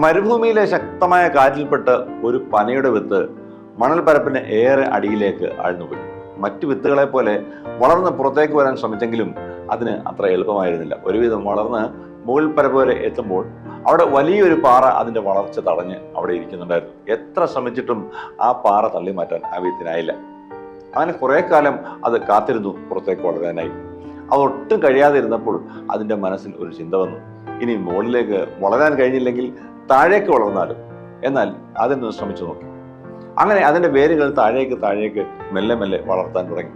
മരുഭൂമിയിലെ ശക്തമായ കാറ്റിൽപ്പെട്ട് ഒരു പനയുടെ വിത്ത് മണൽപ്പരപ്പിന് ഏറെ അടിയിലേക്ക് ആഴ്ന്നുപോയി. മറ്റു വിത്തുകളെ പോലെ വളർന്ന് പുറത്തേക്ക് വരാൻ ശ്രമിച്ചെങ്കിലും അതിന് അത്ര എളുപ്പമായിരുന്നില്ല. ഒരുവിധം വളർന്ന് മുകൾ പരപ്പ് വരെ എത്തുമ്പോൾ അവിടെ വലിയൊരു പാറ അതിന്റെ വളർച്ച തടഞ്ഞ് അവിടെ ഇരിക്കുന്നുണ്ടായിരുന്നു. എത്ര ശ്രമിച്ചിട്ടും ആ പാറ തള്ളി മാറ്റാൻ ആ വിത്തിനായില്ല. അങ്ങനെ കുറെ കാലം അത് കാത്തിരുന്നു പുറത്തേക്ക് വളരാനായി. അതൊട്ടും കഴിയാതെ ഇരുന്നപ്പോൾ അതിന്റെ മനസ്സിൽ ഒരു ചിന്ത വന്നു. ഇനി മുകളിലേക്ക് വളരാൻ കഴിഞ്ഞില്ലെങ്കിൽ താഴേക്ക് വളർന്നാലും. എന്നാൽ അതിനൊന്ന് ശ്രമിച്ചു നോക്കി. അങ്ങനെ അതിന്റെ വേരുകൾ താഴേക്ക് മെല്ലെ മെല്ലെ വളർത്താൻ തുടങ്ങി.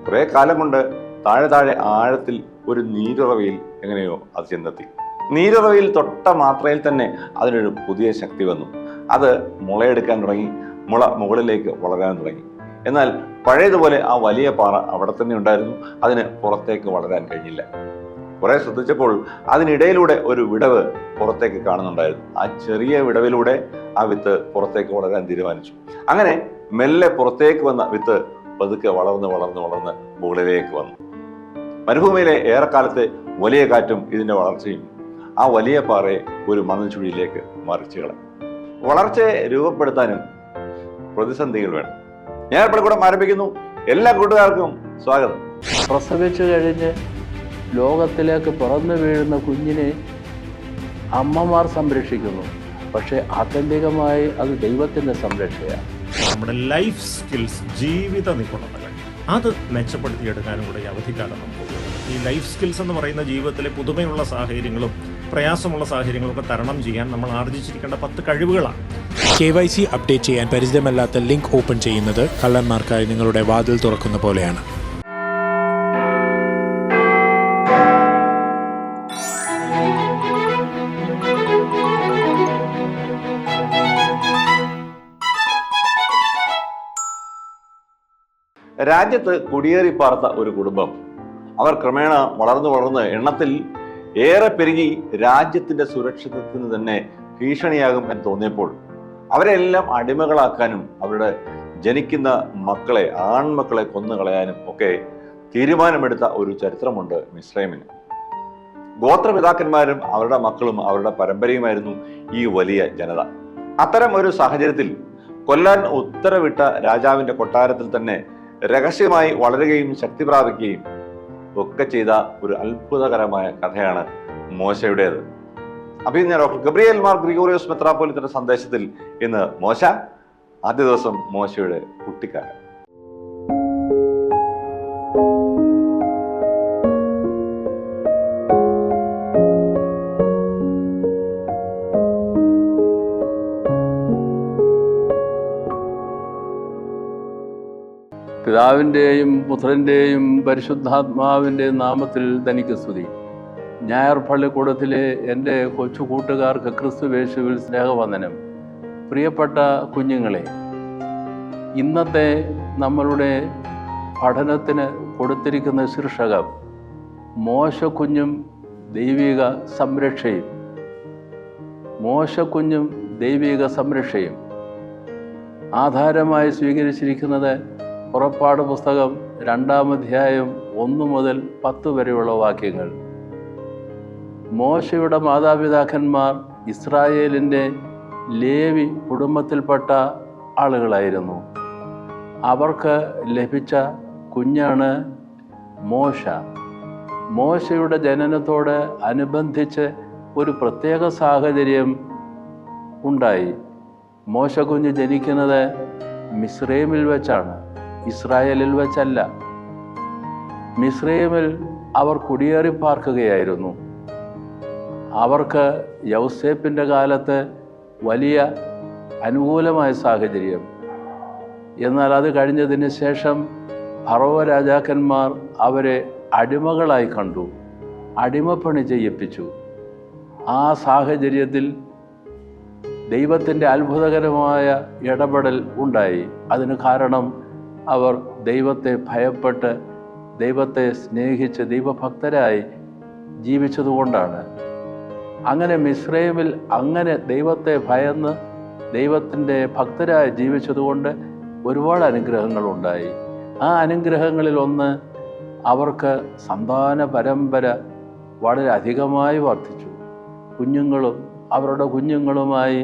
കുറെ കാലം കൊണ്ട് താഴെ ആഴത്തിൽ ഒരു നീരുറവയിൽ എങ്ങനെയോ അത് ചെന്നെത്തി. നീരുറവയിൽ തൊട്ട മാത്രയിൽ തന്നെ അതിനൊരു പുതിയ ശക്തി വന്നു. അത് മുളയെടുക്കാൻ തുടങ്ങി. മുള മുകളിലേക്ക് വളരാൻ തുടങ്ങി. എന്നാൽ പഴയതുപോലെ ആ വലിയ പാറ അവിടെ തന്നെ ഉണ്ടായിരുന്നു. അതിന് പുറത്തേക്ക് വളരാൻ കഴിഞ്ഞില്ല. കുറെ ശ്രദ്ധിച്ചപ്പോൾ അതിനിടയിലൂടെ ഒരു വിടവ് പുറത്തേക്ക് കാണുന്നുണ്ടായിരുന്നു. ആ ചെറിയ വിടവിലൂടെ ആ വിത്ത് പുറത്തേക്ക് വളരാൻ തീരുമാനിച്ചു. അങ്ങനെ മെല്ലെ പുറത്തേക്ക് വന്ന വിത്ത് പതുക്കെ വളർന്ന് മുകളിലേക്ക് വന്നു. മരുഭൂമിയിലെ ഏറെക്കാലത്തെ വലിയ കാറ്റും ഇതിന്റെ വളർച്ചയും ആ വലിയ പാറയെ ഒരു മണൽ ചുഴിയിലേക്ക് മറിച്ചു കളഞ്ഞു. വളർച്ചയെ രൂപപ്പെടുത്താനും പ്രതിസന്ധികൾ വേണം. ഞാൻ പള്ളിക്കൂടം ആരംഭിക്കുന്നു. എല്ലാ കൂട്ടുകാർക്കും സ്വാഗതം. പ്രസവിച്ചു കഴിഞ്ഞ് ലോകത്തിലേക്ക് പിറന്നു വീഴുന്ന കുഞ്ഞിനെ അമ്മമാർ സംരക്ഷിക്കുന്നു. പക്ഷെ ആത്യന്തികമായി അത് ദൈവത്തിൻ്റെ സംരക്ഷയാണ്. നമ്മുടെ ലൈഫ് സ്കിൽസ്, ജീവിത നിപുണതകൾ, അത് മെച്ചപ്പെടുത്തിയെടുക്കാനും കൂടെ ഈ അവധിക്കാലം നമുക്ക് ഈ ലൈഫ് സ്കിൽസ് എന്ന് പറയുന്ന ജീവിതത്തിലെ പുതുമയുള്ള സാഹചര്യങ്ങളും പ്രയാസമുള്ള സാഹചര്യങ്ങളും ഒക്കെ തരണം ചെയ്യാൻ നമ്മൾ ആർജിച്ചിരിക്കേണ്ട 10 കഴിവുകളാണ്. KYC അപ്ഡേറ്റ് ചെയ്യാൻ പരിചിതമല്ലാത്ത ലിങ്ക് ഓപ്പൺ ചെയ്യുന്നത് കള്ളന്മാർക്കായി നിങ്ങളുടെ വാതിൽ തുറക്കുന്ന പോലെയാണ്. രാജ്യത്ത് കുടിയേറി പാർത്ത ഒരു കുടുംബം. അവർ ക്രമേണ വളർന്ന് എണ്ണത്തിൽ ഏറെ പെരുകി രാജ്യത്തിന്റെ സുരക്ഷിതത്വത്തിന് തന്നെ ഭീഷണിയാകും എന്ന് തോന്നിയപ്പോൾ അവരെല്ലാം അടിമകളാക്കാനും അവരുടെ ജനിക്കുന്ന മക്കളെ, ആൺമക്കളെ കൊന്നുകളയാനും ഒക്കെ തീരുമാനമെടുത്ത ഒരു ചരിത്രമുണ്ട് മിസ്രൈമിന്. ഗോത്രപിതാക്കന്മാരും അവരുടെ മക്കളും അവരുടെ പരമ്പരയുമായിരുന്നു ഈ വലിയ ജനത. അത്തരം ഒരു സാഹചര്യത്തിൽ കൊല്ലാൻ ഉത്തരവിട്ട രാജാവിന്റെ കൊട്ടാരത്തിൽ തന്നെ രഹസ്യമായി വളരുകയും ശക്തി പ്രാപിക്കുകയും ഒക്കെ ചെയ്ത ഒരു അത്ഭുതകരമായ കഥയാണ് മോശയുടേത്. അപ്പൊ ഇന്ന് ഡോക്ടർ ഗബ്രിയേൽ മാർ ഗ്രിഗോറിയോസ് മെത്രാപ്പോലീത്തയുടെ സന്ദേശത്തിൽ ഇന്ന് മോശ, ആദ്യ ദിവസം മോശയുടെ കുട്ടിക്കാലം. പിതാവിൻ്റെയും പുത്രൻ്റെയും പരിശുദ്ധാത്മാവിൻ്റെയും നാമത്തിൽ തനിക്ക് സ്തുതി. ഞായർ പള്ളിക്കൂടത്തിലെ എൻ്റെ കൊച്ചു കൂട്ടുകാർക്ക് ക്രിസ്തുവേശുവിൽ സ്നേഹവന്ദനം. പ്രിയപ്പെട്ട കുഞ്ഞുങ്ങളെ, ഇന്നത്തെ നമ്മളുടെ പഠനത്തിന് കൊടുത്തിരിക്കുന്ന ശീർഷകം മോശക്കുഞ്ഞും ദൈവിക സംരക്ഷയും. മോശക്കുഞ്ഞും ദൈവിക സംരക്ഷയും ആധാരമായി സ്വീകരിച്ചിരിക്കുന്നത് പുറപ്പാട് പുസ്തകം 2-ാം അധ്യായം 1 മുതൽ 10 വരെയുള്ള വാക്യങ്ങൾ. മോശയുടെ മാതാപിതാക്കന്മാർ ഇസ്രായേലിൻ്റെ ലേവി കുടുംബത്തിൽപ്പെട്ട ആളുകളായിരുന്നു. അവർക്ക് ലഭിച്ച കുഞ്ഞാണ് മോശ. മോശയുടെ ജനനത്തോട് അനുബന്ധിച്ച് ഒരു പ്രത്യേക സാഹചര്യം ഉണ്ടായി. മോശ കുഞ്ഞ് ജനിക്കുന്നത് മിസ്രൈമിൽ വെച്ചാണ്, ഇസ്രായേലിൽ വെച്ചല്ല. മിസ്രൈമിൽ അവർ കുടിയേറി പാർക്കുകയായിരുന്നു. അവർക്ക് യൗസേപ്പിൻ്റെ കാലത്ത് വലിയ അനുകൂലമായ സാഹചര്യം. എന്നാൽ അത് കഴിഞ്ഞതിന് ശേഷം ഫറവോ രാജാക്കന്മാർ അവരെ അടിമകളായി കണ്ടു, അടിമപ്പണി ചെയ്യിപ്പിച്ചു. ആ സാഹചര്യത്തിൽ ദൈവത്തിൻ്റെ അത്ഭുതകരമായ ഇടപെടൽ ഉണ്ടായി. അതിന് കാരണം അവർ ദൈവത്തെ ഭയപ്പെട്ട്, ദൈവത്തെ സ്നേഹിച്ച് ദൈവഭക്തരായി ജീവിച്ചതുകൊണ്ടാണ്. അങ്ങനെ മിസ്രൈമിൽ അങ്ങനെ ദൈവത്തെ ഭയന്ന് ദൈവത്തിൻ്റെ ഭക്തരായി ജീവിച്ചതുകൊണ്ട് ഒരുപാട് അനുഗ്രഹങ്ങളുണ്ടായി. ആ അനുഗ്രഹങ്ങളിൽ ഒന്ന്, അവർക്ക് സന്താന പരമ്പര വളരെ അധികമായി വർദ്ധിച്ചു. കുഞ്ഞുങ്ങളും അവരുടെ കുഞ്ഞുങ്ങളുമായി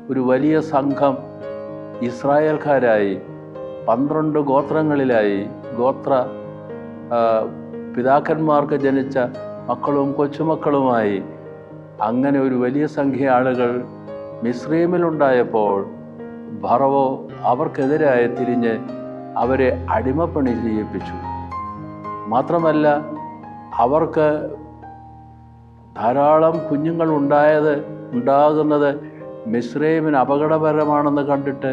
ഒരു വലിയ സംഘം ഇസ്രായേൽക്കാരായി 12 ഗോത്രങ്ങളിലായി പിതാക്കന്മാർക്ക് ജനിച്ച മക്കളും കൊച്ചുമക്കളുമായി അങ്ങനെ ഒരു വലിയ സംഖ്യ ആളുകൾ മിസ്രൈമിലുണ്ടായപ്പോൾ ഫറവോ അവർക്കെതിരായി തിരിഞ്ഞ് അവരെ അടിമപ്പണി ചെയ്യിപ്പിച്ചു. മാത്രമല്ല അവർക്ക് ധാരാളം കുഞ്ഞുങ്ങൾ ഉണ്ടാകുന്നത് മിസ്രൈമിന് അപകടകരമാണെന്ന് കണ്ടിട്ട്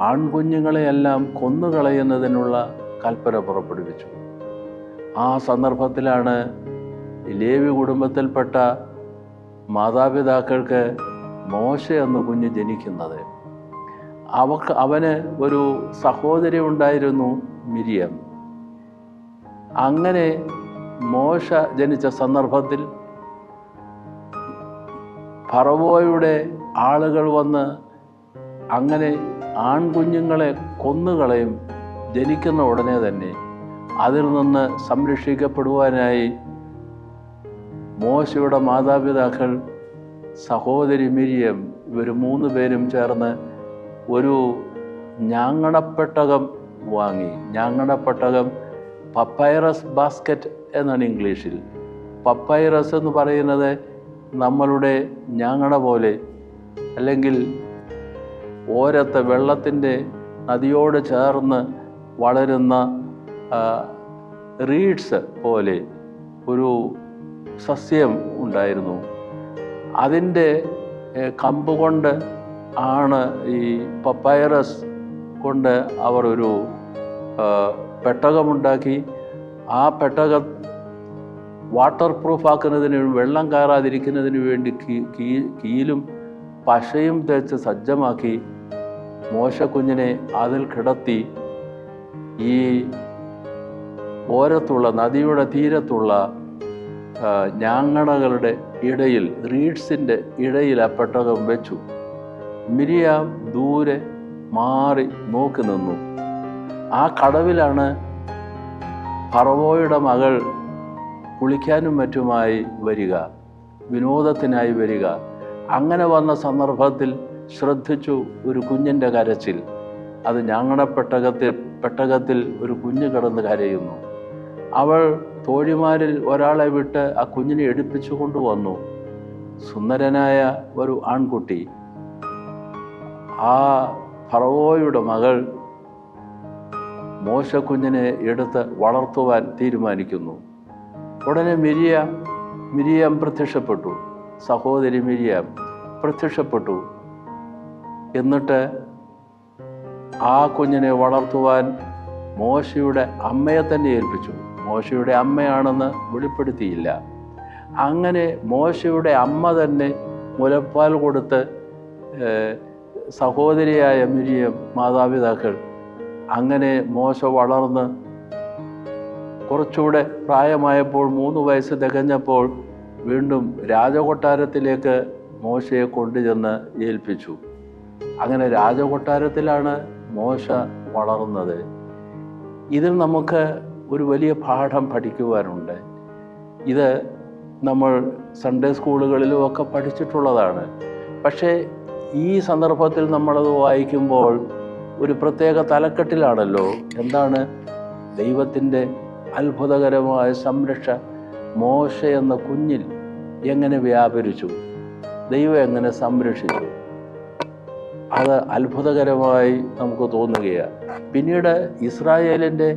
ആൺകുഞ്ഞുങ്ങളെയെല്ലാം കൊന്നുകളയുന്നതിനുള്ള കൽപ്പന പുറപ്പെടുവിച്ചു. ആ സന്ദർഭത്തിലാണ് ലേവി കുടുംബത്തിൽപ്പെട്ട മാതാപിതാക്കൾക്ക് മോശ എന്ന കുഞ്ഞ് ജനിക്കുന്നത്. അവന് ഒരു സഹോദരി ഉണ്ടായിരുന്നു, മിരിയം. അങ്ങനെ മോശ ജനിച്ച സന്ദർഭത്തിൽ ഫറവോയുടെ ആളുകൾ വന്ന് അങ്ങനെ ആൺകുഞ്ഞുങ്ങളെ കൊന്നുകളയും. ജനിക്കുന്ന ഉടനെ തന്നെ അതിൽ നിന്ന് സംരക്ഷിക്കപ്പെടുവാനായി മോശയുടെ മാതാപിതാക്കൾ, സഹോദരി മിരിയം, ഇവർ 3 പേരും ചേർന്ന് ഒരു ഞാങ്ങണപ്പെട്ടകം വാങ്ങി. ഞാങ്ങണപ്പെട്ടകം പപ്പൈറസ് ബാസ്ക്കറ്റ് എന്നാണ് ഇംഗ്ലീഷിൽ. പപ്പൈറസ് എന്ന് പറയുന്നത് നമ്മളുടെ ഞാങ്ങണ പോലെ, അല്ലെങ്കിൽ ഓരത്തെ വെള്ളത്തിൻ്റെ നദിയോട് ചേർന്ന് വളരുന്ന റീഡ്സ് പോലെ ഒരു സസ്യം ഉണ്ടായിരുന്നു. അതിൻ്റെ കമ്പ് കൊണ്ട് ആണ് ഈ പപ്പൈറസ് കൊണ്ട് അവർ ഒരു പെട്ടകമുണ്ടാക്കി. ആ പെട്ടകം വാട്ടർ പ്രൂഫാക്കുന്നതിന്, വെള്ളം കയറാതിരിക്കുന്നതിന് വേണ്ടി കീലും പശയും തേച്ച് സജ്ജമാക്കി മോശക്കുഞ്ഞിനെ അതിൽ കിടത്തി ഈ ഓരത്തുള്ള നദിയുടെ തീരത്തുള്ള ഞാങ്ങണകളുടെ ഇടയിൽ, റീഡ്സിൻ്റെ ഇടയിൽ ആ പെട്ടകം വെച്ചു. മിരിയാം ദൂരെ മാറി നോക്കി നിന്നു. ആ കടവിലാണ് ഫറവോയുടെ മകൾ കുളിക്കാനും മറ്റുമായി വരിക, വിനോദത്തിനായി വരിക. അങ്ങനെ വന്ന സന്ദർഭത്തിൽ ശ്രദ്ധിച്ചു ഒരു കുഞ്ഞിൻ്റെ കരച്ചിൽ. അത് പെട്ടകത്തിൽ ഒരു കുഞ്ഞ് കിടന്ന് കരയുന്നു. അവൾ തോഴിമാരിൽ ഒരാളെ വിട്ട് ആ കുഞ്ഞിനെ എടുപ്പിച്ചു കൊണ്ടുവന്നു. സുന്ദരനായ ഒരു ആൺകുട്ടി. ആ ഫറവോയുടെ മകൾ മോശക്കുഞ്ഞിനെ എടുത്ത് വളർത്തുവാൻ തീരുമാനിക്കുന്നു. ഉടനെ മിരിയാം പ്രത്യക്ഷപ്പെട്ടു. സഹോദരി മിരിയാം പ്രത്യക്ഷപ്പെട്ടു. എന്നിട്ട് ആ കുഞ്ഞിനെ വളർത്തുവാൻ മോശയുടെ അമ്മയെ തന്നെ ഏൽപ്പിച്ചു. മോശയുടെ അമ്മയാണെന്ന് വെളിപ്പെടുത്തിയില്ല. അങ്ങനെ മോശയുടെ അമ്മ തന്നെ മുലപ്പാൽ കൊടുത്ത് സഹോദരിയായ മിരിയം മാതാപിതാക്കൾ, അങ്ങനെ മോശ വളർന്ന് കുറച്ചുകൂടെ പ്രായമായപ്പോൾ 3 വയസ്സ് തികഞ്ഞപ്പോൾ വീണ്ടും രാജകൊട്ടാരത്തിലേക്ക് മോശയെ കൊണ്ടുചെന്ന് ഏൽപ്പിച്ചു. അങ്ങനെ രാജകൊട്ടാരത്തിലാണ് മോശ വളർന്നത്. ഇതിൽ നമുക്ക് ഒരു വലിയ പാഠം പഠിക്കുവാനുണ്ട്. ഇത് നമ്മൾ സൺഡേ സ്കൂളുകളിലുമൊക്കെ പഠിച്ചിട്ടുള്ളതാണ്. പക്ഷേ ഈ സന്ദർഭത്തിൽ നമ്മളത് വായിക്കുമ്പോൾ ഒരു പ്രത്യേക തലക്കെട്ടിലാണല്ലോ. എന്താണ്? ദൈവത്തിൻ്റെ അത്ഭുതകരമായ സംരക്ഷ മോശ എന്ന കുഞ്ഞിൽ എങ്ങനെ വ്യാപരിച്ചു, ദൈവം എങ്ങനെ സംരക്ഷിച്ചു, അത് അത്ഭുതകരമായി നമുക്ക് തോന്നുകയാണ്. പിന്നീട് ഇസ്രായേലിൻ്റെ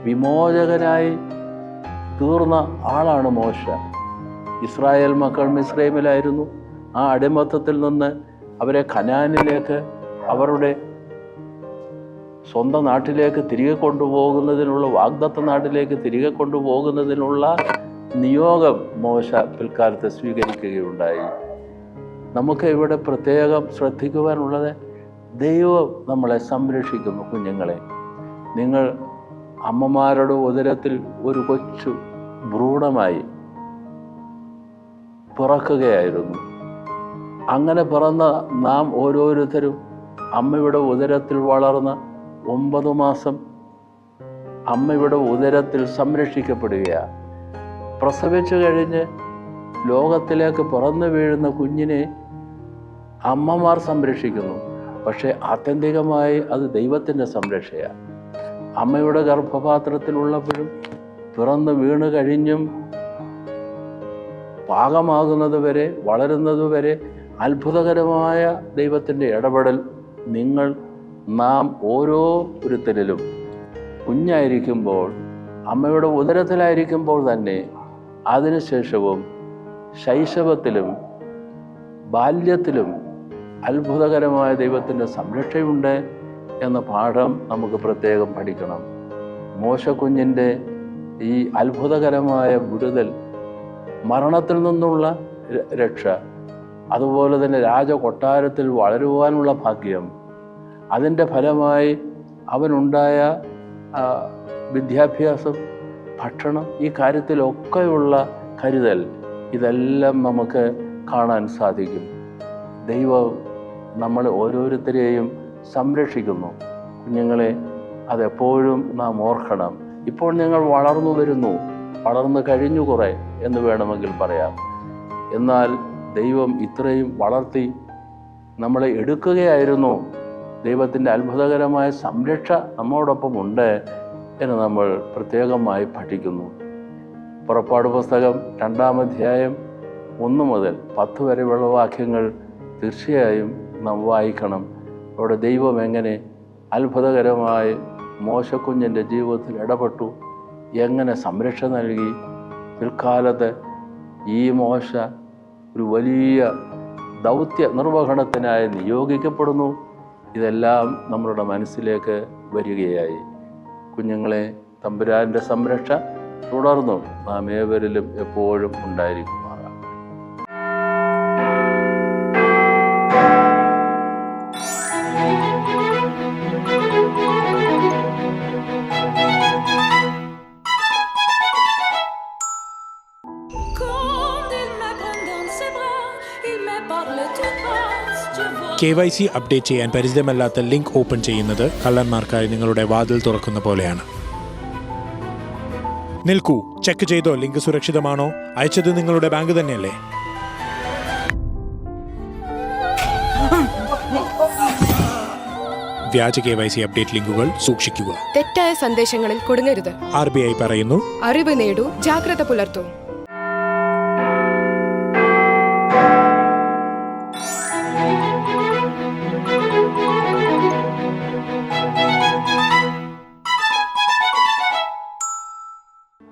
വിമോചകനായി തീർന്ന ആളാണ് മോശ. ഇസ്രായേൽ മക്കൾ മിസ്രൈമിലായിരുന്നു. ആ അടിമത്തത്തിൽ നിന്ന് അവരെ കനാനിലേക്ക്, അവരുടെ സ്വന്തം നാട്ടിലേക്ക് തിരികെ കൊണ്ടുപോകുന്നതിനുള്ള, വാഗ്ദത്ത നാട്ടിലേക്ക് തിരികെ കൊണ്ടുപോകുന്നതിനുള്ള നിയോഗം മോശ പിൽക്കാലത്ത് സ്വീകരിക്കുകയുണ്ടായി. നമുക്ക് ഇവിടെ പ്രത്യേകം ശ്രദ്ധിക്കുവാനുള്ളത്, ദൈവം നമ്മളെ സംരക്ഷിക്കുന്നു. കുഞ്ഞുങ്ങളെ, നിങ്ങൾ അമ്മമാരുടെ ഉദരത്തിൽ ഒരു കൊച്ചു ഭ്രൂണമായി പിറക്കുകയായിരുന്നു. അങ്ങനെ പിറന്ന നാം ഓരോരുത്തരും അമ്മയുടെ ഉദരത്തിൽ വളർന്ന് 9 മാസം അമ്മയുടെ ഉദരത്തിൽ സംരക്ഷിക്കപ്പെടുകയാണ്. പ്രസവിച്ചു കഴിഞ്ഞ് ലോകത്തിലേക്ക് പിറന്നു വീഴുന്ന കുഞ്ഞിനെ അമ്മമാർ സംരക്ഷിക്കുന്നു. പക്ഷേ ആത്യന്തികമായി അത് ദൈവത്തിൻ്റെ സംരക്ഷയാണ്. അമ്മയുടെ ഗർഭപാത്രത്തിലുള്ളപ്പോഴും പിറന്ന് വീണ് കഴിഞ്ഞും പാകമാകുന്നത് വരെ, വളരുന്നത് വരെ അത്ഭുതകരമായ ദൈവത്തിൻ്റെ ഇടപെടൽ നാം ഓരോരുത്തരിലും കുഞ്ഞായിരിക്കുമ്പോൾ, അമ്മയുടെ ഉദരത്തിലായിരിക്കുമ്പോൾ തന്നെ, അതിനുശേഷവും ശൈശവത്തിലും ബാല്യത്തിലും അത്ഭുതകരമായ ദൈവത്തിൻ്റെ സംരക്ഷയുണ്ട് എന്ന പാഠം നമുക്ക് പ്രത്യേകം പഠിക്കണം. മോശക്കുഞ്ഞിൻ്റെ ഈ അത്ഭുതകരമായ വിടുതൽ, മരണത്തിൽ നിന്നുള്ള രക്ഷ, അതുപോലെ തന്നെ രാജകൊട്ടാരത്തിൽ വളരുവാനുള്ള ഭാഗ്യം, അതിൻ്റെ ഫലമായി അവനുണ്ടായ വിദ്യാഭ്യാസം, ഭക്ഷണം, ഈ കാര്യത്തിലൊക്കെയുള്ള കരുതൽ, ഇതെല്ലാം നമുക്ക് കാണാൻ സാധിക്കും. ദൈവം നമ്മൾ ഓരോരുത്തരെയും സംരക്ഷിക്കുന്നു. കുഞ്ഞുങ്ങളെ അതെപ്പോഴും നാം ഓർക്കണം. ഇപ്പോൾ ഞങ്ങൾ വളർന്നു വരുന്നു, വളർന്നു കഴിഞ്ഞു കുറേ എന്ന് വേണമെങ്കിൽ പറയാം. എന്നാൽ ദൈവം ഇത്രയും വളർത്തി നമ്മളെ എടുക്കുകയായിരുന്നു. ദൈവത്തിൻ്റെ അത്ഭുതകരമായ സംരക്ഷ നമ്മോടൊപ്പം ഉണ്ട് എന്ന് നമ്മൾ പ്രത്യേകമായി പഠിക്കുന്നു. പുറപ്പാട് പുസ്തകം 2-ാം അധ്യായം 1 മുതൽ 10 വരെയുള്ള വാക്യങ്ങൾ തീർച്ചയായും നാം വായിക്കണം. അവിടെ ദൈവം എങ്ങനെ അത്ഭുതകരമായി മോശക്കുഞ്ഞിൻ്റെ ജീവിതത്തിൽ ഇടപെട്ടു, എങ്ങനെ സംരക്ഷ നൽകി, പിൽക്കാലത്ത് ഈ മോശ ഒരു വലിയ ദൗത്യ നിർവഹണത്തിനായി നിയോഗിക്കപ്പെടുന്നു. ഇതെല്ലാം നമ്മളുടെ മനസ്സിലേക്ക് വരികയായി. കുഞ്ഞുങ്ങളെ, തമ്പുരാൻ്റെ സംരക്ഷ തുടർന്നും നാം ഏവരിലും എപ്പോഴും ഉണ്ടായിരിക്കുമാറാം. KYC അപ്ഡേറ്റ് ചെയ്യാൻ പരിചിതമല്ലാത്ത ലിങ്ക് ഓപ്പൺ ചെയ്യുന്നത് കള്ളന്മാർക്കായി നിങ്ങളുടെ വാതിൽ തുറക്കുന്ന പോലെയാണ്. നിൽക്കൂ, ചെക്ക് ചെയ്തോ ലിങ്ക് സുരക്ഷിതമാണോ? അയച്ചത് നിങ്ങളുടെ ബാങ്ക് തന്നെയല്ലേ? വ്യാജ KYC അപ്ഡേറ്റ് ലിങ്കുകൾ സൂക്ഷിക്കുക. തെറ്റായ സന്ദേശങ്ങളിൽ കുടുങ്ങരുത്. RBI പറയുന്നു, അറിവ് നേടൂ, ജാഗ്രത പുലർത്തൂ.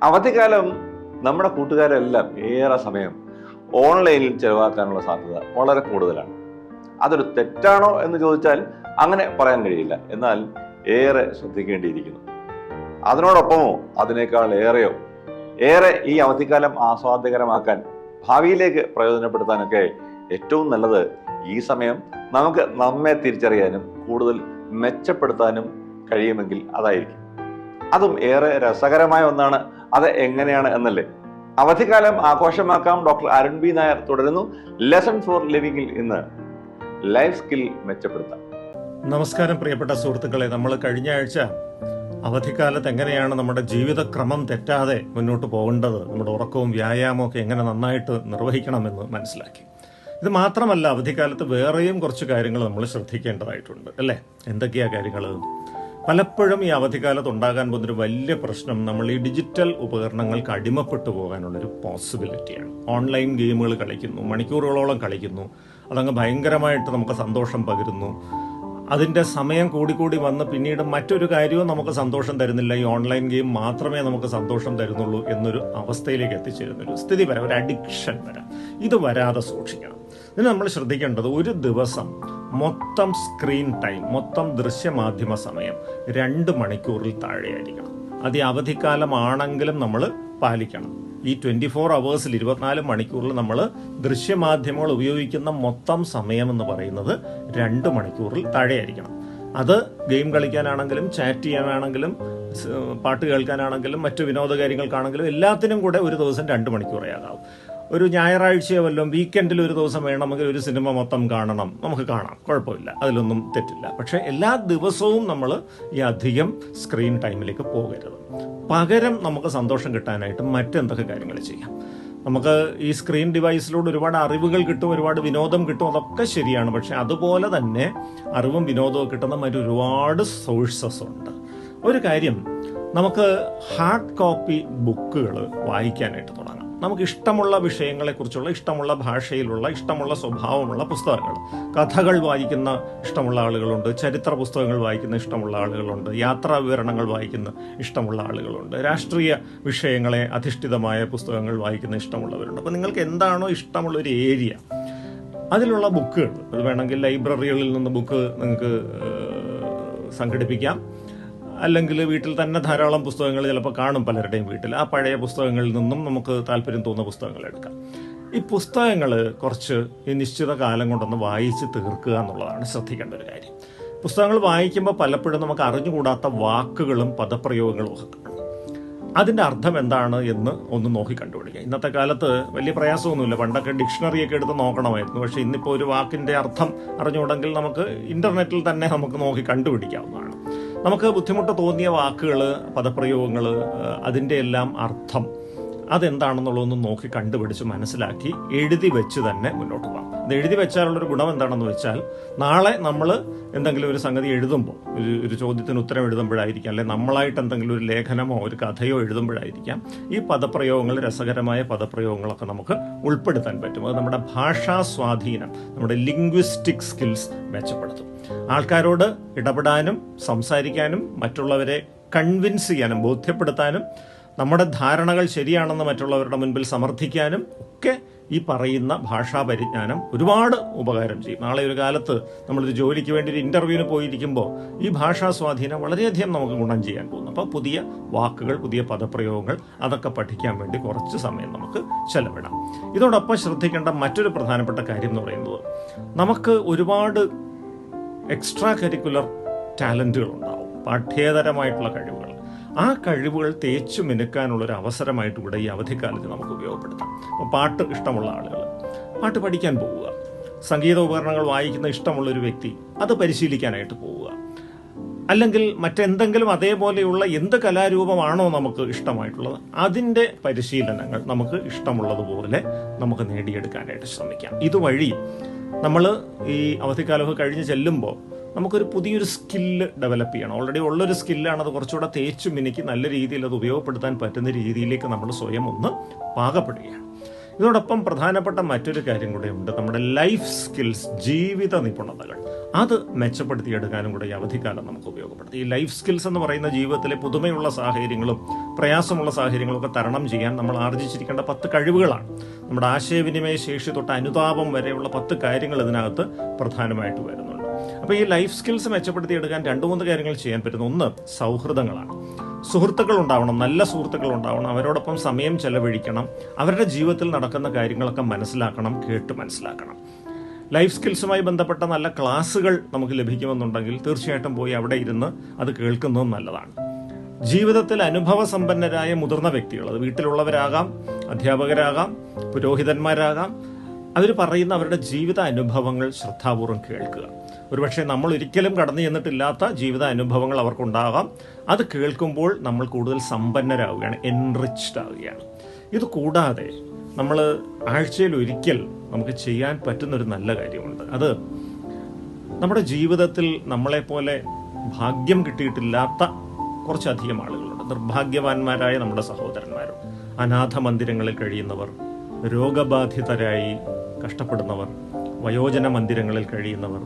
അവധിക്കാലം നമ്മുടെ കൂട്ടുകാരെല്ലാം ഏറെ സമയം ഓൺലൈനിൽ ചെലവാക്കാനുള്ള സാധ്യത വളരെ കൂടുതലാണ്. അതൊരു തെറ്റാണോ എന്ന് ചോദിച്ചാൽ അങ്ങനെ പറയാൻ കഴിയില്ല. എന്നാൽ ഏറെ ശ്രദ്ധിക്കേണ്ടിയിരിക്കുന്നു. അതിനോടൊപ്പമോ അതിനേക്കാൾ ഏറെ ഈ അവധിക്കാലം ആസ്വാദ്യകരമാക്കാൻ, ഭാവിയിലേക്ക് പ്രയോജനപ്പെടുത്താനൊക്കെ ഏറ്റവും നല്ലത് ഈ സമയം നമുക്ക് നമ്മെ തിരിച്ചറിയാനും കൂടുതൽ മെച്ചപ്പെടുത്താനും കഴിയുമെങ്കിൽ അതായിരിക്കും. അതും ഏറെ രസകരമായ ഒന്നാണ്. അത് എങ്ങനെയാണ് എന്നല്ലേ? അവധിക്കാലം ആഘോഷമാക്കാം. ഡോക്ടർ അരുൺ ബി നായർ തുടരുന്നു. ലെസൺ ഫോർ ലിവിംഗിൽ ഇന്ന് ലൈഫ് സ്കിൽ മെച്ചപ്പെടുത്താം. നമസ്കാരം പ്രിയപ്പെട്ട സുഹൃത്തുക്കളെ. നമ്മൾ കഴിഞ്ഞ ആഴ്ച അവധിക്കാലത്ത് എങ്ങനെയാണ് നമ്മുടെ ജീവിതക്രമം തെറ്റാതെ മുന്നോട്ട് പോകേണ്ടത്, നമ്മുടെ ഉറക്കവും വ്യായാമവും ഒക്കെ എങ്ങനെ നന്നായിട്ട് നിർവഹിക്കണമെന്ന് മനസ്സിലാക്കി. ഇത് മാത്രമല്ല, അവധിക്കാലത്ത് വേറെയും കുറച്ച് കാര്യങ്ങൾ നമ്മൾ ശ്രദ്ധിക്കേണ്ടതായിട്ടുണ്ട്, അല്ലേ? എന്തൊക്കെയാ കാര്യങ്ങൾ? പലപ്പോഴും ഈ അവധിക്കാലത്ത് ഉണ്ടാകാൻ പോകുന്നൊരു വലിയ പ്രശ്നം, നമ്മൾ ഈ ഡിജിറ്റൽ ഉപകരണങ്ങൾക്ക് അടിമപ്പെട്ടു പോകാനുള്ളൊരു പോസിബിലിറ്റിയാണ്. ഓൺലൈൻ ഗെയിമുകൾ കളിക്കുന്നു, മണിക്കൂറുകളോളം കളിക്കുന്നു. അതങ്ങ് ഭയങ്കരമായിട്ട് നമുക്ക് സന്തോഷം പകരുന്നു. അതിൻ്റെ സമയം കൂടി വന്ന് പിന്നീട് മറ്റൊരു കാര്യവും നമുക്ക് സന്തോഷം തരുന്നില്ല, ഈ ഓൺലൈൻ ഗെയിം മാത്രമേ നമുക്ക് സന്തോഷം തരുന്നുള്ളൂ എന്നൊരു അവസ്ഥയിലേക്ക് എത്തിച്ചേരുന്നൊരു സ്ഥിതി വരാം, ഒരു അഡിക്ഷൻ വരാം. ഇത് വരാതെ സൂക്ഷിക്കണം. ഇതിന് നമ്മൾ ശ്രദ്ധിക്കേണ്ടത്, ഒരു ദിവസം മൊത്തം സ്ക്രീൻ ടൈം, മൊത്തം ദൃശ്യമാധ്യമ സമയം 2 മണിക്കൂറിൽ താഴെയായിരിക്കണം. അത് ഈ അവധിക്കാലമാണെങ്കിലും നമ്മൾ പാലിക്കണം. ഈ 24 അവേഴ്സിൽ 24 മണിക്കൂറിൽ നമ്മൾ ദൃശ്യമാധ്യമങ്ങൾ ഉപയോഗിക്കുന്ന മൊത്തം സമയം എന്ന് പറയുന്നത് 2 മണിക്കൂറിൽ താഴെയായിരിക്കണം. അത് ഗെയിം കളിക്കാനാണെങ്കിലും ചാറ്റ് ചെയ്യാനാണെങ്കിലും പാട്ട് കേൾക്കാനാണെങ്കിലും മറ്റു വിനോദ കാര്യങ്ങൾക്കാണെങ്കിലും എല്ലാത്തിനും കൂടെ ഒരു ദിവസം 2 മണിക്കൂറേ ആകാവും. ഒരു ഞായറാഴ്ചയോ വല്ലതും വീക്കെൻഡിൽ ഒരു ദിവസം വേണമെങ്കിൽ ഒരു സിനിമ മൊത്തം കാണണം, നമുക്ക് കാണാം, കുഴപ്പമില്ല, അതിലൊന്നും തെറ്റില്ല. പക്ഷേ എല്ലാ ദിവസവും നമ്മൾ ഈ അധികം സ്ക്രീൻ ടൈമിലേക്ക് പോകരുത്. പകരം നമുക്ക് സന്തോഷം കിട്ടാനായിട്ട് മറ്റെന്തൊക്കെ കാര്യങ്ങൾ ചെയ്യാം. നമുക്ക് ഈ സ്ക്രീൻ ഡിവൈസിലൂടെ ഒരുപാട് അറിവുകൾ കിട്ടും, ഒരുപാട് വിനോദം കിട്ടും, അതൊക്കെ ശരിയാണ്. പക്ഷെ അതുപോലെ തന്നെ അറിവും വിനോദവും കിട്ടുന്ന മറ്റൊരുപാട് സോഴ്സസ് ഉണ്ട്. ഒരു കാര്യം, നമുക്ക് ഹാർഡ് കോപ്പി ബുക്കുകൾ വായിക്കാനായിട്ട് തുടങ്ങാം. നമുക്ക് ഇഷ്ടമുള്ള വിഷയങ്ങളെക്കുറിച്ചുള്ള, ഇഷ്ടമുള്ള ഭാഷയിലുള്ള, ഇഷ്ടമുള്ള സ്വഭാവമുള്ള പുസ്തകങ്ങൾ, കഥകൾ വായിക്കുന്ന ഇഷ്ടമുള്ള ആളുകളുണ്ട്, ചരിത്ര പുസ്തകങ്ങൾ വായിക്കുന്ന ഇഷ്ടമുള്ള ആളുകളുണ്ട്, യാത്രാ വിവരണങ്ങൾ വായിക്കുന്ന ഇഷ്ടമുള്ള ആളുകളുണ്ട്, രാഷ്ട്രീയ വിഷയങ്ങളെ അധിഷ്ഠിതമായ പുസ്തകങ്ങൾ വായിക്കുന്ന ഇഷ്ടമുള്ളവരുണ്ട്. അപ്പോൾ നിങ്ങൾക്ക് എന്താണോ ഇഷ്ടമുള്ള ഒരു ഏരിയ, അതിലുള്ള ബുക്കുകൾ, അത് വേണമെങ്കിൽ ലൈബ്രറികളിൽ നിന്ന് ബുക്ക് നിങ്ങൾക്ക് സംഘടിപ്പിക്കാം. അല്ലെങ്കിൽ വീട്ടിൽ തന്നെ ധാരാളം പുസ്തകങ്ങൾ ചിലപ്പോൾ കാണും പലരുടെയും വീട്ടിൽ. ആ പഴയ പുസ്തകങ്ങളിൽ നിന്നും നമുക്ക് താല്പര്യം തോന്നുന്ന പുസ്തകങ്ങൾ എടുക്കാം. ഈ പുസ്തകങ്ങൾ കുറച്ച് ഈ നിശ്ചിത കാലം കൊണ്ടൊന്ന് വായിച്ച് തീർക്കുക എന്നുള്ളതാണ് ശ്രദ്ധിക്കേണ്ട ഒരു കാര്യം. പുസ്തകങ്ങൾ വായിക്കുമ്പോൾ പലപ്പോഴും നമുക്ക് അറിഞ്ഞുകൂടാത്ത വാക്കുകളും പദപ്രയോഗങ്ങളും ഒക്കെ കാണും. അതിൻ്റെ അർത്ഥം എന്താണ് എന്ന് ഒന്ന് നോക്കി കണ്ടുപിടിക്കുക. ഇന്നത്തെ കാലത്ത് വലിയ പ്രയാസമൊന്നുമില്ല. പണ്ടൊക്കെ ഡിക്ഷണറിയൊക്കെ എടുത്ത് നോക്കണമായിരുന്നു. പക്ഷേ ഇന്നിപ്പോൾ ഒരു വാക്കിൻ്റെ അർത്ഥം അറിഞ്ഞുകൂടെങ്കിൽ നമുക്ക് ഇൻ്റർനെറ്റിൽ തന്നെ നമുക്ക് നോക്കി കണ്ടുപിടിക്കാവുന്നതാണ്. നമുക്ക് ബുദ്ധിമുട്ട് തോന്നിയ വാക്കുകൾ, പദപ്രയോഗങ്ങൾ, അതിൻ്റെ എല്ലാം അർത്ഥം അതെന്താണെന്നുള്ളതൊന്ന് നോക്കി കണ്ടുപിടിച്ച് മനസ്സിലാക്കി എഴുതി വെച്ച് തന്നെ മുന്നോട്ട് പോകാം. അത് എഴുതി വെച്ചാലുള്ളൊരു ഗുണം എന്താണെന്ന് വെച്ചാൽ, നാളെ നമ്മൾ എന്തെങ്കിലും ഒരു സംഗതി എഴുതുമ്പോൾ, ഒരു ചോദ്യത്തിന് ഉത്തരം എഴുതുമ്പോഴായിരിക്കാം, അല്ലെങ്കിൽ നമ്മളായിട്ട് എന്തെങ്കിലും ഒരു ലേഖനമോ ഒരു കഥയോ എഴുതുമ്പോഴായിരിക്കാം, ഈ പദപ്രയോഗങ്ങൾ, രസകരമായ പദപ്രയോഗങ്ങളൊക്കെ നമുക്ക് ഉൾപ്പെടുത്താൻ പറ്റും. അത് നമ്മുടെ ഭാഷാ സ്വാധീനം, നമ്മുടെ ലിംഗ്വിസ്റ്റിക് സ്കിൽസ് മെച്ചപ്പെടുത്തും. ആൾക്കാരോട് ഇടപെടാനും സംസാരിക്കാനും മറ്റുള്ളവരെ കൺവിൻസ് ചെയ്യാനും ബോധ്യപ്പെടുത്താനും നമ്മുടെ ധാരണകൾ ശരിയാണെന്ന് മറ്റുള്ളവരുടെ മുൻപിൽ സമർത്ഥിക്കാനും ഒക്കെ ഈ പറയുന്ന ഭാഷാ പരിജ്ഞാനം ഒരുപാട് ഉപകാരം ചെയ്യും. നാളെ ഒരു കാലത്ത് നമ്മളൊരു ജോലിക്ക് വേണ്ടി ഒരു ഇൻ്റർവ്യൂവിന് പോയിരിക്കുമ്പോൾ ഈ ഭാഷാ സ്വാധീനം വളരെയധികം നമുക്ക് ഗുണം ചെയ്യാൻ പോകുന്നു. അപ്പോൾ പുതിയ വാക്കുകൾ, പുതിയ പദപ്രയോഗങ്ങൾ അതൊക്കെ പഠിക്കാൻ വേണ്ടി കുറച്ച് സമയം നമുക്ക് ചെലവിടാം. ഇതോടൊപ്പം ശ്രദ്ധിക്കേണ്ട മറ്റൊരു പ്രധാനപ്പെട്ട കാര്യം എന്ന് പറയുന്നത്, നമുക്ക് ഒരുപാട് എക്സ്ട്രാ കരിക്കുലർ ടാലൻറ്റുകൾ ഉണ്ടാവും, പാഠ്യേതരമായിട്ടുള്ള കഴിവുകൾ. ആ കഴിവുകൾ തേച്ചു മിനുക്കാനുള്ളൊരു അവസരമായിട്ട് കൂടെ ഈ അവധിക്കാലത്ത് നമുക്ക് ഉപയോഗപ്പെടുത്താം. അപ്പോൾ പാട്ട് ഇഷ്ടമുള്ള ആളുകൾ പാട്ട് പഠിക്കാൻ പോവുക, സംഗീത ഉപകരണങ്ങൾ വായിക്കുന്ന ഇഷ്ടമുള്ളൊരു വ്യക്തി അത് പരിശീലിക്കാനായിട്ട് പോവുക, അല്ലെങ്കിൽ മറ്റെന്തെങ്കിലും അതേപോലെയുള്ള എന്ത് കലാരൂപമാണോ നമുക്ക് ഇഷ്ടമായിട്ടുള്ളത് അതിൻ്റെ പരിശീലനങ്ങൾ നമുക്ക് ഇഷ്ടമുള്ളതുപോലെ നമുക്ക് നേടിയെടുക്കാനായിട്ട് ശ്രമിക്കാം. ഇതുവഴി നമ്മൾ ഈ അവധിക്കാലമൊക്കെ കഴിഞ്ഞ് ചെല്ലുമ്പോൾ നമുക്കൊരു പുതിയൊരു സ്കില്ല് ഡെവലപ്പ് ചെയ്യണം. ഓൾറെഡി ഉള്ളൊരു സ്കില്ലാണ്, അത് കുറച്ചുകൂടെ തേച്ചു മിനുക്കി നല്ല രീതിയിൽ അത് ഉപയോഗപ്പെടുത്താൻ പറ്റുന്ന രീതിയിലേക്ക് നമ്മൾ സ്വയം ഒന്ന് പാകപ്പെടുകയാണ്. ഇതോടൊപ്പം പ്രധാനപ്പെട്ട മറ്റൊരു കാര്യം കൂടെ ഉണ്ട്, നമ്മുടെ ലൈഫ് സ്കിൽസ്, ജീവിത നിപുണതകൾ, അത് മെച്ചപ്പെടുത്തിയെടുക്കാനും കൂടെ ഈ അവധിക്കാലം നമുക്ക് ഉപയോഗപ്പെടുത്തും. ഈ ലൈഫ് സ്കിൽസ് എന്ന് പറയുന്ന ജീവിതത്തിലെ പുതുമയുള്ള സാഹചര്യങ്ങളും പ്രയാസമുള്ള സാഹചര്യങ്ങളും ഒക്കെ തരണം ചെയ്യാൻ നമ്മൾ ആർജിച്ചിരിക്കേണ്ട 10 കഴിവുകളാണ്. നമ്മുടെ ആശയവിനിമയ ശേഷി തൊട്ട് അനുതാപം വരെയുള്ള 10 കാര്യങ്ങൾ ഇതിനകത്ത് പ്രധാനമായിട്ട് വരുന്നുണ്ട്. അപ്പോൾ ഈ ലൈഫ് സ്കിൽസ് മെച്ചപ്പെടുത്തിയെടുക്കാൻ 2-3 കാര്യങ്ങൾ ചെയ്യാൻ പറ്റുന്ന ഒന്ന് സൗഹൃദങ്ങളാണ്. സുഹൃത്തുക്കൾ ഉണ്ടാവണം, നല്ല സുഹൃത്തുക്കൾ ഉണ്ടാവണം, അവരോടൊപ്പം സമയം ചെലവഴിക്കണം, അവരുടെ ജീവിതത്തിൽ നടക്കുന്ന കാര്യങ്ങളൊക്കെ മനസ്സിലാക്കണം, കേട്ട് മനസ്സിലാക്കണം. ലൈഫ് സ്കിൽസുമായി ബന്ധപ്പെട്ട നല്ല ക്ലാസ്സുകൾ നമുക്ക് ലഭിക്കുമെന്നുണ്ടെങ്കിൽ തീർച്ചയായിട്ടും പോയി അവിടെ ഇരുന്ന് അത് കേൾക്കുന്നതും നല്ലതാണ്. ജീവിതത്തിൽ അനുഭവസമ്പന്നരായ മുതിർന്ന വ്യക്തികൾ, അത് വീട്ടിലുള്ളവരാകാം, അധ്യാപകരാകാം, പുരോഹിതന്മാരാകാം, അവർ പറയുന്ന അവരുടെ ജീവിത അനുഭവങ്ങൾ ശ്രദ്ധാപൂർവ്വം കേൾക്കുക. ഒരുപക്ഷെ നമ്മൾ ഒരിക്കലും കടന്നു ചെന്നിട്ടില്ലാത്ത ജീവിത അനുഭവങ്ങൾ അവർക്കുണ്ടാകാം. അത് കേൾക്കുമ്പോൾ നമ്മൾ കൂടുതൽ സമ്പന്നരാകുകയാണ്, എൻറിച്ച്ഡ് ആവുകയാണ്. ഇത് കൂടാതെ നമ്മൾ ആഴ്ചയിൽ ഒരിക്കൽ നമുക്ക് ചെയ്യാൻ പറ്റുന്നൊരു നല്ല കാര്യമുണ്ട്. അത് നമ്മുടെ ജീവിതത്തിൽ നമ്മളെപ്പോലെ ഭാഗ്യം കിട്ടിയിട്ടില്ലാത്ത കുറച്ചധികം ആളുകളുണ്ട്. നിർഭാഗ്യവാന്മാരായ നമ്മുടെ സഹോദരന്മാരുണ്ട്. അനാഥ മന്ദിരങ്ങളിൽ കഴിയുന്നവർ, രോഗബാധിതരായി കഷ്ടപ്പെടുന്നവർ, വയോജന മന്ദിരങ്ങളിൽ കഴിയുന്നവർ,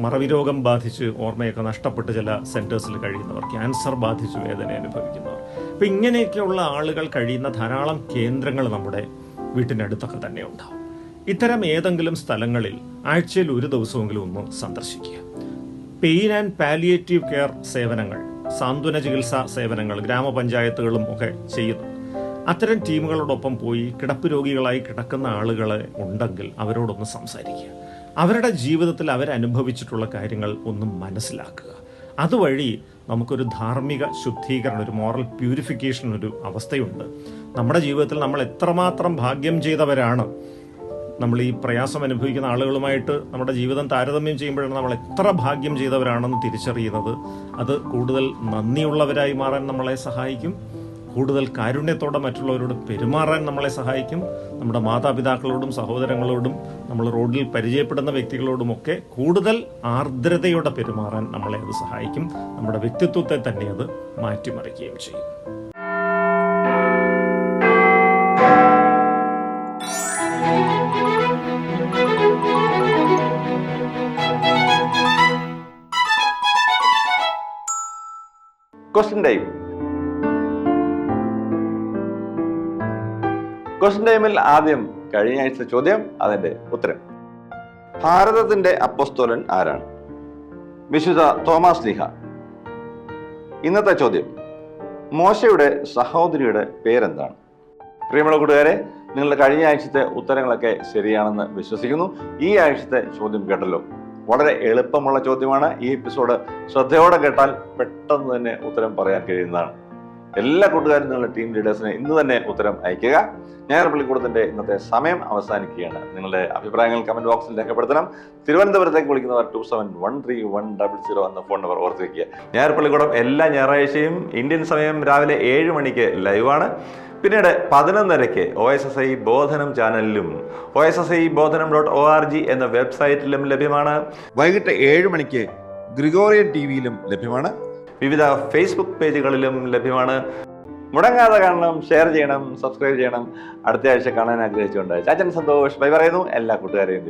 മറവി രോഗം ബാധിച്ച് ഓർമ്മയൊക്കെ നഷ്ടപ്പെട്ട് ചില സെൻറ്റേഴ്സിൽ കഴിയുന്നവർ, ക്യാൻസർ ബാധിച്ച് വേദന അനുഭവിക്കുന്നവർ. അപ്പം ഇങ്ങനെയൊക്കെയുള്ള ആളുകൾ കഴിയുന്ന ധാരാളം കേന്ദ്രങ്ങൾ നമ്മുടെ വീട്ടിനടുത്തൊക്കെ തന്നെ ഉണ്ടാവും. ഇത്തരം ഏതെങ്കിലും സ്ഥലങ്ങളിൽ ആഴ്ചയിൽ ഒരു ദിവസമെങ്കിലും ഒന്ന് സന്ദർശിക്കുക. പെയിൻ ആൻഡ് പാലിയേറ്റീവ് കെയർ സേവനങ്ങൾ, സാന്ത്വന ചികിത്സാ സേവനങ്ങൾ ഗ്രാമപഞ്ചായത്തുകളും ഒക്കെ ചെയ്യുന്നു. അത്തരം ടീമുകളോടൊപ്പം പോയി കിടപ്പ് രോഗികളായി കിടക്കുന്ന ആളുകളെ ഉണ്ടെങ്കിൽ അവരോടൊന്ന് സംസാരിക്കുക. അവരുടെ ജീവിതത്തിൽ അവരനുഭവിച്ചിട്ടുള്ള കാര്യങ്ങൾ ഒന്ന് മനസ്സിലാക്കുക. അതുവഴി നമുക്കൊരു ധാർമ്മിക ശുദ്ധീകരണം, ഒരു മോറൽ പ്യൂരിഫിക്കേഷൻ ഒരു അവസ്ഥയുണ്ട്. നമ്മുടെ ജീവിതത്തിൽ നമ്മൾ എത്രമാത്രം ഭാഗ്യം ചെയ്തവരാണ്. നമ്മൾ ഈ പ്രയാസം അനുഭവിക്കുന്ന ആളുകളുമായിട്ട് നമ്മുടെ ജീവിതം താരതമ്യം ചെയ്യുമ്പോഴാണ് നമ്മൾ എത്ര ഭാഗ്യം ചെയ്തവരാണെന്ന് തിരിച്ചറിയുന്നത്. അത് കൂടുതൽ നന്ദിയുള്ളവരായി മാറാൻ നമ്മളെ സഹായിക്കും. കൂടുതൽ കാരുണ്യത്തോടെ മറ്റുള്ളവരോട് പെരുമാറാൻ നമ്മളെ സഹായിക്കും. നമ്മുടെ മാതാപിതാക്കളോടും സഹോദരങ്ങളോടും നമ്മൾ റോഡിൽ പരിചയപ്പെടുന്ന വ്യക്തികളോടുമൊക്കെ കൂടുതൽ ആർദ്രതയോടെ പെരുമാറാൻ നമ്മളെ അത് സഹായിക്കും. നമ്മുടെ വ്യക്തിത്വത്തെ തന്നെ അത് മാറ്റിമറിക്കുകയും ചെയ്യും. Question time. ക്വസ്റ്റ്യൻ ടൈമിൽ ആദ്യം കഴിഞ്ഞ ആഴ്ച ചോദ്യം, അതിന്റെ ഉത്തരം. ഭാരതത്തിന്റെ അപ്പോസ്തലൻ ആരാണ്? വിശുദ്ധ തോമാസ് ലീഹ. ഇന്നത്തെ ചോദ്യം, മോശയുടെ സഹോദരിയുടെ പേരെന്താണ്? പ്രിയമുള്ള കൂട്ടുകാരെ, നിങ്ങളുടെ കഴിഞ്ഞ ആഴ്ചത്തെ ഉത്തരങ്ങളൊക്കെ ശരിയാണെന്ന് വിശ്വസിക്കുന്നു. ഈ ആഴ്ചത്തെ ചോദ്യം കേട്ടല്ലോ. വളരെ എളുപ്പമുള്ള ചോദ്യമാണ്. ഈ എപ്പിസോഡ് ശ്രദ്ധയോടെ കേട്ടാൽ പെട്ടെന്ന് തന്നെ ഉത്തരം പറയാൻ കഴിയുന്നതാണ്. എല്ലാ കൂട്ടുകാരും നിങ്ങളുടെ ടീം ലീഡേഴ്സിന് ഇന്ന് തന്നെ ഉത്തരം അയയ്ക്കുക. ഞായർ പള്ളിക്കൂടത്തിന്റെ ഇന്നത്തെ സമയം അവസാനിക്കുകയാണ്. നിങ്ങളുടെ അഭിപ്രായങ്ങൾ കമന്റ് ബോക്സിൽ രേഖപ്പെടുത്തണം. തിരുവനന്തപുരത്തേക്ക് വിളിക്കുന്നവർ 27131000 എന്ന ഫോൺ നമ്പർ ഓർത്ത് വയ്ക്കുക. ഞായർ പള്ളിക്കൂടം എല്ലാ ഞായറാഴ്ചയും ഇന്ത്യൻ സമയം രാവിലെ 7 മണിക്ക് ലൈവാണ്. പിന്നീട് 11:30 OSSI ബോധനം ചാനലിലും OSSIബോധനം.org എന്ന വെബ്സൈറ്റിലും ലഭ്യമാണ്. വൈകിട്ട് 7 മണിക്ക് ഗ്രിഗോറിയൻ ടിവിയിലും ലഭ്യമാണ്. വിവിധ ഫേസ്ബുക്ക് പേജുകളിലും ലഭ്യമാണ്. മുടങ്ങാതെ കാണണം, ഷെയർ ചെയ്യണം, സബ്സ്ക്രൈബ് ചെയ്യണം. അടുത്ത ആഴ്ച കാണാൻ ആഗ്രഹിച്ചുകൊണ്ട് ചാച്ചൻ സന്തോഷ് ബൈ പറയുന്നു. എല്ലാ കൂട്ടുകാരെയും